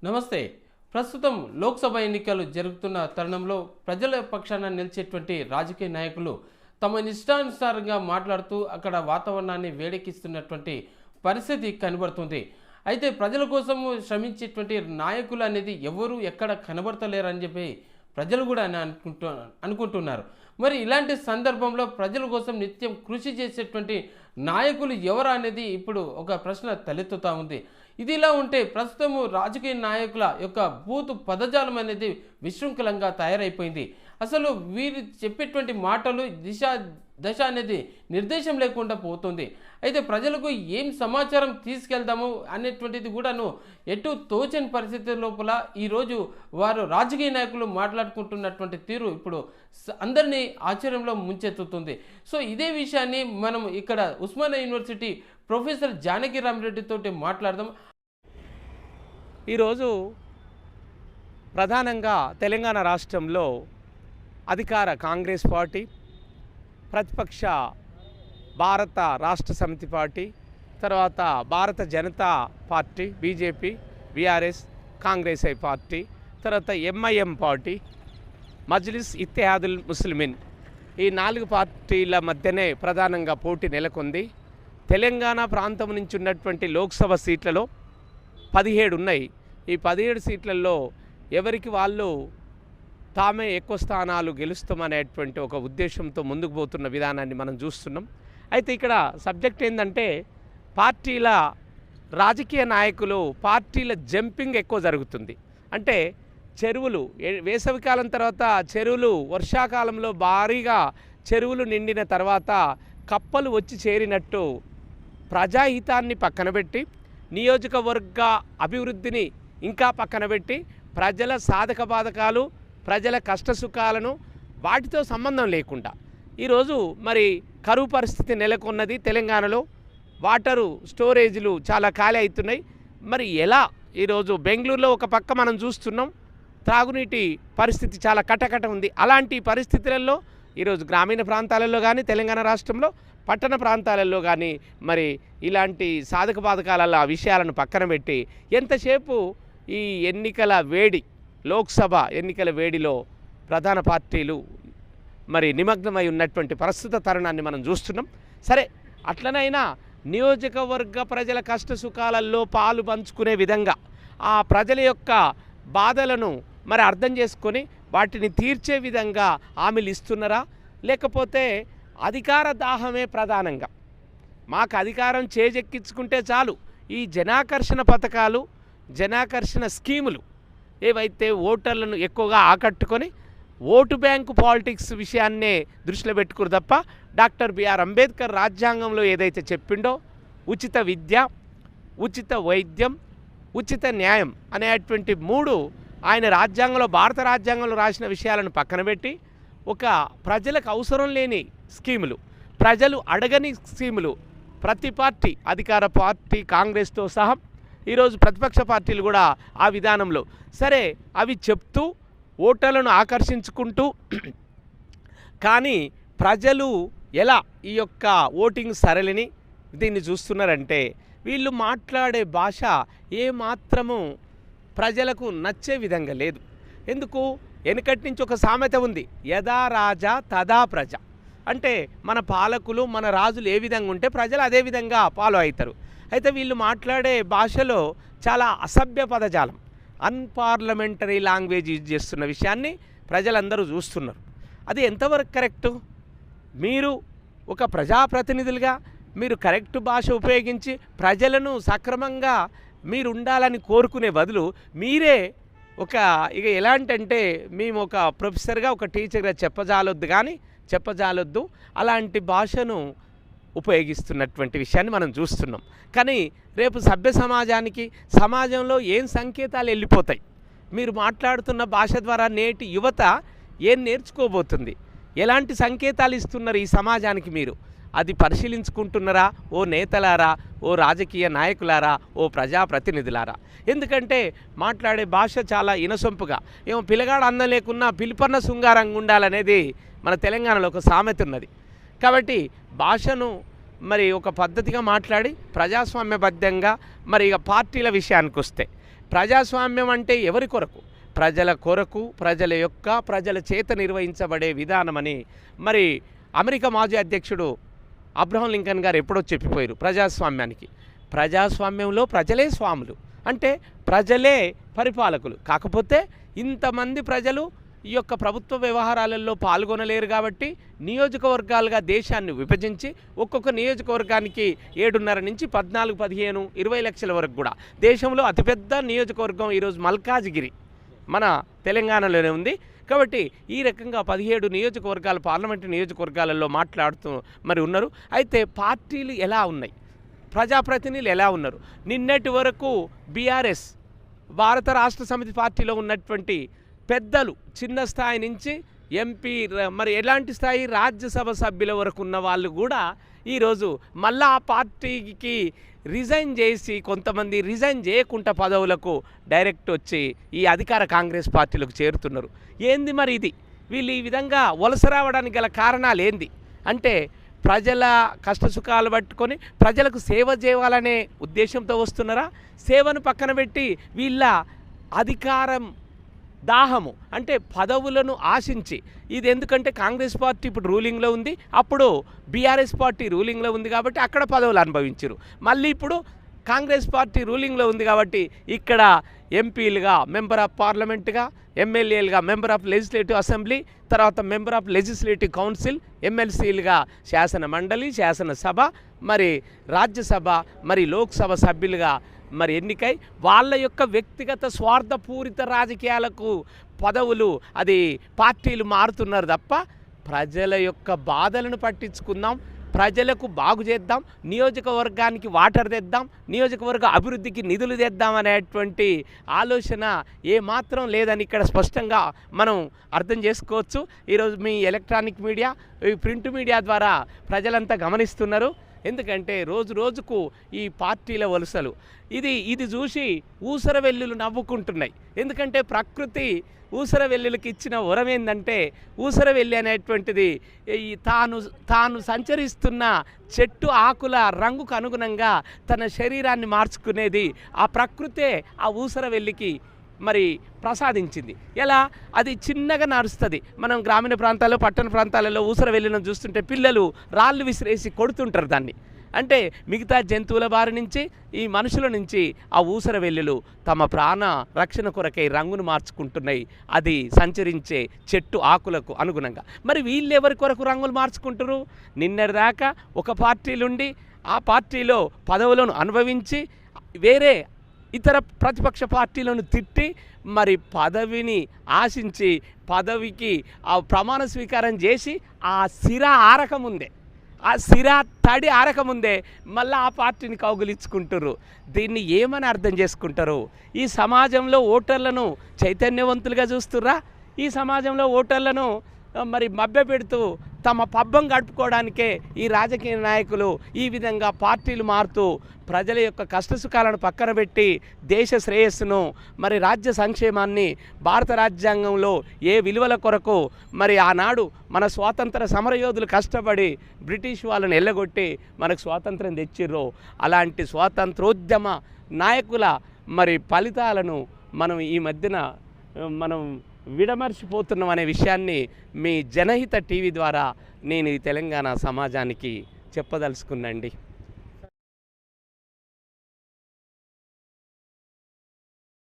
నమస్తే. ప్రస్తుతం లోక్సభ ఎన్నికలు జరుగుతున్న తరుణంలో ప్రజల పక్షాన నిలిచేటువంటి రాజకీయ నాయకులు తమ ఇష్టానుసారంగా మాట్లాడుతూ అక్కడ వాతావరణాన్ని వేడెక్కిస్తున్నటువంటి పరిస్థితి కనబడుతుంది. అయితే ప్రజల కోసము శ్రమించేటువంటి నాయకులు అనేది ఎవరు ఎక్కడ కనబడతలేరని చెప్పి ప్రజలు కూడా అనుకుంటున్నారు. మరి ఇలాంటి సందర్భంలో ప్రజల కోసం నిత్యం కృషి చేసేటువంటి నాయకులు ఎవరు అనేది ఇప్పుడు ఒక ప్రశ్న తలెత్తుతూ ఉంది. ఇది ఇలా ఉంటే ప్రస్తుతము రాజకీయ నాయకుల యొక్క బూతు పదజాలం అనేది విశృంఖలంగా తయారైపోయింది. అసలు వీరు చెప్పేటువంటి మాటలు దశ అనేది నిర్దేశం లేకుండా పోతుంది. అయితే ప్రజలకు ఏం సమాచారం తీసుకెళ్దాము అనేటువంటిది కూడాను ఎటు తోచని పరిస్థితి లోపల ఈరోజు వారు రాజకీయ నాయకులు మాట్లాడుకుంటున్నటువంటి తీరు ఇప్పుడు అందరినీ ఆశ్చర్యంలో ముంచెత్తుతుంది. సో ఇదే విషయాన్ని మనం ఇక్కడ ఉస్మానియా యూనివర్సిటీ ప్రొఫెసర్ జానకి రామిరెడ్డి తోటి మాట్లాడదాం. ఈరోజు ప్రధానంగా తెలంగాణ రాష్ట్రంలో అధికార కాంగ్రెస్ పార్టీ, ప్రతిపక్ష భారత రాష్ట్ర సమితి పార్టీ, తర్వాత భారత Janata party BJP, BRS, Congress party, తర్వాత ఎంఐఎం పార్టీ, మజ్లిస్ ఇత్తెహాదుల్ ముస్లిమీన్, ఈ 4 పార్టీల మధ్యనే ప్రధానంగా పోటీ నెలకొంది. తెలంగాణ ప్రాంతం నుంచి ఉన్నటువంటి లోక్సభ సీట్లలో 17 ఉన్నాయి. ఈ 17 సీట్లలో ఎవరికి వాళ్ళు తామే ఎక్కువ స్థానాలు గెలుస్తామనేటువంటి ఒక ఉద్దేశంతో ముందుకు పోతున్న విధానాన్ని మనం చూస్తున్నాం. అయితే ఇక్కడ సబ్జెక్ట్ ఏంటంటే పార్టీల రాజకీయ నాయకులు పార్టీల జంపింగ్ ఎక్కువ జరుగుతుంది. అంటే చెరువులు వేసవికాలం తర్వాత చెరువులు వర్షాకాలంలో భారీగా చెరువులు నిండిన తర్వాత కప్పలు వచ్చి చేరినట్టు ప్రజాహితాన్ని పక్కన పెట్టి నియోజకవర్గ అభివృద్ధిని ఇంకా పక్కన పెట్టి ప్రజల సాధక బాధకాలు, ప్రజల కష్టసుఖాలను వాటితో సంబంధం లేకుండా ఈరోజు మరి కరువు పరిస్థితి నెలకొన్నది. తెలంగాణలో వాటరు స్టోరేజీలు చాలా ఖాళీ అవుతున్నాయి. మరి ఎలా ఈరోజు బెంగళూరులో ఒక పక్క మనం చూస్తున్నాం త్రాగునీటి పరిస్థితి చాలా కటకట ఉంది. అలాంటి పరిస్థితులలో ఈరోజు గ్రామీణ ప్రాంతాలలో కానీ తెలంగాణ రాష్ట్రంలో పట్టణ ప్రాంతాలలో కానీ మరి ఇలాంటి సాధక బాధకాల విషయాలను పక్కన పెట్టి ఎంతసేపు ఈ ఎన్నికల వేడి, లోక్సభ ఎన్నికల వేడిలో ప్రధాన పార్టీలు మరి నిమగ్నమై ఉన్నటువంటి ప్రస్తుత తరుణాన్ని మనం చూస్తున్నాం. సరే, అట్లనైనా నియోజకవర్గ ప్రజల కష్ట సుఖాలలో పాలు పంచుకునే విధంగా ఆ ప్రజల యొక్క బాధలను మరి అర్థం చేసుకొని వాటిని తీర్చే విధంగా హామీలు ఇస్తున్నారా, లేకపోతే అధికార దాహమే ప్రధానంగా మాకు అధికారం చేజెక్కించుకుంటే చాలు ఈ జనాకర్షణ పథకాలు, జనాకర్షణ స్కీములు ఏవైతే ఓటర్లను ఎక్కువగా ఆకట్టుకొని ఓటు బ్యాంకు పాలిటిక్స్ విషయాన్నే దృష్టిలో పెట్టుకురు తప్ప డాక్టర్ బిఆర్ అంబేద్కర్ రాజ్యాంగంలో ఏదైతే చెప్పిండో ఉచిత విద్య, ఉచిత వైద్యం, ఉచిత న్యాయం అనేటువంటి 3 ఆయన రాజ్యాంగంలో భారత రాజ్యాంగంలో రాసిన విషయాలను పక్కన పెట్టి ఒక ప్రజలకు అవసరం లేని స్కీములు, ప్రజలు అడగని స్కీములు ప్రతి పార్టీ, అధికార పార్టీ కాంగ్రెస్తో సహా ఈరోజు ప్రతిపక్ష పార్టీలు కూడా ఆ విధానంలో సరే అవి చెప్తూ ఓటర్లను ఆకర్షించుకుంటూ కానీ ప్రజలు ఎలా ఈ యొక్క ఓటింగ్ సరళిని దీన్ని చూస్తున్నారంటే వీళ్ళు మాట్లాడే భాష ఏమాత్రము ప్రజలకు నచ్చే విధంగా లేదు. ఎందుకు? వెనుకటి నుంచి ఒక సామెత ఉంది, యథా రాజా తదా ప్రజ. అంటే మన పాలకులు, మన రాజులు ఏ విధంగా ఉంటే ప్రజలు అదే విధంగా ఫాలో అవుతారు. అయితే వీళ్ళు మాట్లాడే భాషలో చాలా అసభ్య పదజాలం, అన్పార్లమెంటరీ లాంగ్వేజ్ యూజ్ చేస్తున్న విషయాన్ని ప్రజలందరూ చూస్తున్నారు. అది ఎంతవరకు కరెక్టు? మీరు ఒక ప్రజాప్రతినిధులుగా మీరు కరెక్ట్ భాష ఉపయోగించి ప్రజలను సక్రమంగా మీరు ఉండాలని కోరుకునే బదులు మీరే ఒక ఇక ఎలాంటంటే మేము ఒక ప్రొఫెసర్గా, ఒక టీచర్గా చెప్పజాలొద్దు అలాంటి భాషను ఉపయోగిస్తున్నటువంటి విషయాన్ని మనం చూస్తున్నాం. కానీ రేపు సభ్య సమాజానికి, సమాజంలో ఏం సంకేతాలు వెళ్ళిపోతాయి? మీరు మాట్లాడుతున్న భాష ద్వారా నేటి యువత ఏం నేర్చుకోబోతుంది? ఎలాంటి సంకేతాలు ఇస్తున్నారు ఈ సమాజానికి? మీరు అది పరిశీలించుకుంటున్నారా ఓ నేతలారా, ఓ రాజకీయ నాయకులారా, ఓ ప్రజాప్రతినిధులారా? ఎందుకంటే మాట్లాడే భాష చాలా ఇనసొంపుగా, ఏమో పిల్లగాడు అందం లేకున్నా పిలిపన్న శృంగారంగా ఉండాలనేది మన తెలంగాణలో ఒక సామెత ఉన్నది. కాబట్టి భాషను మరి ఒక పద్ధతిగా మాట్లాడి ప్రజాస్వామ్యబద్ధంగా మరి ఇక పార్టీల విషయానికి వస్తే ప్రజాస్వామ్యం అంటే ఎవరి కొరకు? ప్రజల కొరకు, ప్రజల చేత నిర్వహించబడే విధానమని మరి అమెరికా మాజీ అధ్యక్షుడు అబ్రహం లింకన్ గారు ఎప్పుడో చెప్పిపోయారు ప్రజాస్వామ్యానికి. ప్రజాస్వామ్యంలో ప్రజలే స్వాములు, అంటే ప్రజలే పరిపాలకులు. కాకపోతే ఇంతమంది ప్రజలు ఈ యొక్క ప్రభుత్వ వ్యవహారాలలో పాల్గొనలేరు కాబట్టి నియోజకవర్గాలుగా దేశాన్ని విభజించి ఒక్కొక్క నియోజకవర్గానికి 7.5 నుంచి 14, 15, 20 లక్షల వరకు కూడా దేశంలో అతిపెద్ద నియోజకవర్గం ఈరోజు మల్కాజిగిరి మన తెలంగాణలోనే ఉంది. కాబట్టి ఈ రకంగా 17 నియోజకవర్గాలు పార్లమెంటు నియోజకవర్గాలలో మాట్లాడుతూ మరి ఉన్నారు. అయితే పార్టీలు ఎలా ఉన్నాయి, ప్రజాప్రతినిధులు ఎలా ఉన్నారు? నిన్నటి వరకు బీఆర్ఎస్ భారత రాష్ట్ర సమితి పార్టీలో ఉన్నటువంటి పెద్దలు చిన్న స్థాయి నుంచి ఎంపీ మరి ఎలాంటి స్థాయి రాజ్యసభ సభ్యుల వరకు ఉన్న వాళ్ళు కూడా ఈరోజు మళ్ళా ఆ పార్టీకి రిజైన్ చేసి, కొంతమంది రిజైన్ చేయకుండా పదవులకు డైరెక్ట్ వచ్చి ఈ అధికార కాంగ్రెస్ పార్టీలకు చేరుతున్నారు. ఏంది మరి ఇది? వీళ్ళు ఈ విధంగా వలస రావడానికి గల కారణాలు ఏంది అంటే, ప్రజల కష్టసుఖాలు పట్టుకొని ప్రజలకు సేవ చేయాలనే ఉద్దేశంతో వస్తున్నారా? సేవను పక్కన పెట్టి వీళ్ళ అధికారం దాహము, అంటే పదవులను ఆశించి, ఇది ఎందుకంటే కాంగ్రెస్ పార్టీ ఇప్పుడు రూలింగ్లో ఉంది, అప్పుడు బీఆర్ఎస్ పార్టీ రూలింగ్లో ఉంది కాబట్టి అక్కడ పదవులు అనుభవించారు. మళ్ళీ ఇప్పుడు కాంగ్రెస్ పార్టీ రూలింగ్లో ఉంది కాబట్టి ఇక్కడ ఎంపీలుగా, మెంబర్ ఆఫ్ పార్లమెంటుగా, ఎమ్మెల్యేలుగా, మెంబర్ ఆఫ్ లెజిస్లేటివ్ అసెంబ్లీ, తర్వాత మెంబర్ ఆఫ్ లెజిస్లేటివ్ కౌన్సిల్, ఎమ్మెల్సీలుగా శాసన మండలి, శాసనసభ, మరి రాజ్యసభ, మరి లోక్సభ సభ్యులుగా మరి ఎన్నికై వాళ్ళ యొక్క వ్యక్తిగత స్వార్థపూరిత రాజకీయాలకు పదవులు, అది పార్టీలు మారుతున్నారు తప్ప ప్రజల యొక్క బాధలను పట్టించుకుందాం, ప్రజలకు బాగు చేద్దాం, నియోజకవర్గానికి వాటర్ తెద్దాం, నియోజకవర్గ అభివృద్ధికి నిధులు తెద్దాం అనేటువంటి ఆలోచన ఏమాత్రం లేదని ఇక్కడ స్పష్టంగా మనం అర్థం చేసుకోవచ్చు. ఈరోజు మీ ఎలక్ట్రానిక్ మీడియా, ఈ ప్రింట్ మీడియా ద్వారా ప్రజలంతా గమనిస్తున్నారు. ఎందుకంటే రోజు రోజుకు ఈ పార్టీల వలసలు ఇది చూసి ఊసరవెల్లులు నవ్వుకుంటున్నాయి. ఎందుకంటే ప్రకృతి ఊసరవెల్లులకి ఇచ్చిన వరం ఏంటంటే, ఊసరవెల్లి అనేటువంటిది తాను సంచరిస్తున్న చెట్టు ఆకుల రంగుకు అనుగుణంగా తన శరీరాన్ని మార్చుకునేది ఆ ప్రకృతే ఆ ఊసరవెల్లికి మరి ప్రసాదించింది. ఎలా? అది చిన్నగా నడుస్తుంది. మనం గ్రామీణ ప్రాంతాల్లో, పట్టణ ప్రాంతాలలో ఊసరవెల్లిని చూస్తుంటే పిల్లలు రాళ్ళు విసిరేసి కొడుతుంటారు దాన్ని. అంటే మిగతా జంతువుల బారి నుంచి, ఈ మనుషుల నుంచి ఆ ఊసరవెల్లులు తమ ప్రాణ రక్షణ కొరకై రంగును మార్చుకుంటున్నాయి, అది సంచరించే చెట్టు ఆకులకు అనుగుణంగా. మరి వీళ్ళు ఎవరి కొరకు రంగులు మార్చుకుంటారు? నిన్నటిదాకా ఒక పార్టీలుండి ఆ పార్టీలో పదవులను అనుభవించి వేరే ఇతర ప్రతిపక్ష పార్టీలను తిట్టి మరి పదవిని ఆశించి పదవికి ఆ ప్రమాణ స్వీకారం చేసి ఆ సిరా ఆరకముందే, ఆ సిరా తడి ఆరకముందే మళ్ళీ ఆ పార్టీని కౌగులించుకుంటారు. దీన్ని ఏమని అర్థం చేసుకుంటారు? ఈ సమాజంలో ఓటర్లను చైతన్యవంతులుగా చూస్తుర్రా? ఈ సమాజంలో ఓటర్లను మరి మభ్యపెడుతూ తమ పబ్బం గడుపుకోవడానికే ఈ రాజకీయ నాయకులు ఈ విధంగా పార్టీలు మారుతూ ప్రజల యొక్క కష్టసుఖాలను పక్కన పెట్టి దేశ శ్రేయస్సును, మరి రాజ్య సంక్షేమాన్ని, భారత రాజ్యాంగంలో ఏ విలువల కొరకు మరి ఆనాడు మన స్వాతంత్ర సమరయోధులు కష్టపడి బ్రిటిష్ వాళ్ళని ఎల్లగొట్టి మనకు స్వాతంత్రం తెచ్చిర్రో అలాంటి స్వాతంత్రోద్యమ నాయకుల మరి ఫలితాలను మనం ఈ మధ్యన మనం విడమర్చిపోతున్నాం అనే విషయాన్ని మీ జనహిత టీవీ ద్వారా నేను ఈ తెలంగాణ సమాజానికి చెప్పదలుచుకున్నాండి.